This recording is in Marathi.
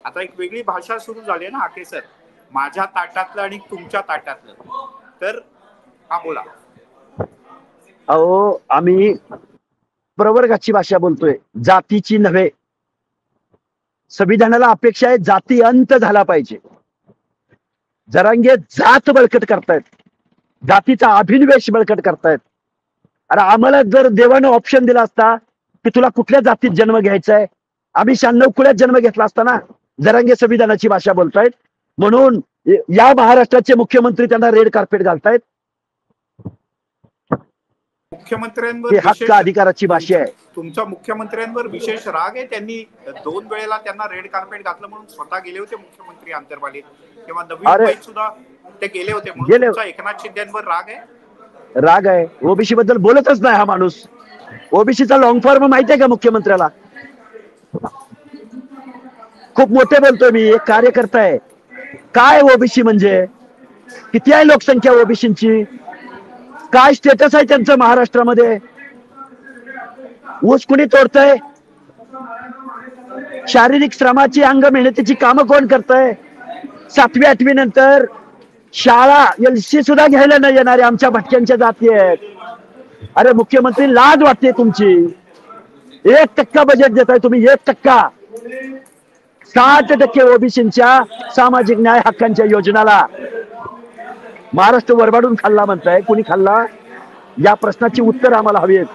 आता एक वेगळी भाषा सुरू झाली ना हाके सर, माझ्या ताटातलं आणि तुमच्या ताटातलं. तर हा बोला. अहो आम्ही प्रवर्गाची भाषा बोलतोय, जातीची नव्हे. संविधानाला अपेक्षा आहे जाती अंत झाला पाहिजे. जरांगे जात बळकट करतायत, जातीचा अभिनिवेश बळकट करतायत. अरे आम्हाला जर देवानं ऑप्शन दिला असता की तुला कुठल्या जातीत जन्म घ्यायचा आहे, आम्ही 96 कुळ्यात जन्म घेतला असता ना. जरांगे संविधानाची भाषा बोलतायत म्हणून या महाराष्ट्राचे मुख्यमंत्री त्यांना रेड कार्पेट घालतायत. मुख्यमंत्र्यांवर हक्क अधिकाराची भाषा आहे. तुमच्या मुख्यमंत्र्यांवर विशेष राग आहे. त्यांनी 2 वेळेला त्यांना रेड कार्पेट घातलं म्हणून स्वतः गेले होते मुख्यमंत्री अंतर्वालीत, किंवा नवी मुंबईत सुद्धा ते गेले होते. म्हणून तुमचा एकनाथ शिंदेवर राग आहे? राग आहे. ओबीसी बद्दल बोलतच नाही हा माणूस. ओबीसीचा लॉंग फॉर्म माहिती आहे का मुख्यमंत्र्याला? खूप मोठे बोलतोय मी, एक कार्यकर्ता आहे. काय ओबीसी म्हणजे? किती आहे लोकसंख्या ओबीसींची? काय स्टेटस आहे त्यांचं महाराष्ट्रामध्ये? ऊस कुणी तोडतंय? शारीरिक श्रमाची अंग मेहनतीची कामं कोण करतंय? 7वी 8वी नंतर शाळा एलसी सुद्धा घ्यायला नाही येणारे आमच्या भटक्यांच्या जाती आहेत. अरे मुख्यमंत्री लाज वाटते तुमची. 1% बजेट देताय तुम्ही, 1%. 60% ओबीसींच्या सामाजिक न्याय हक्कांच्या योजनाला महाराष्ट्र वरबाडून खाल्ला म्हणताय. कुणी खाल्ला? या प्रश्नाची उत्तर आम्हाला हवी आहेत.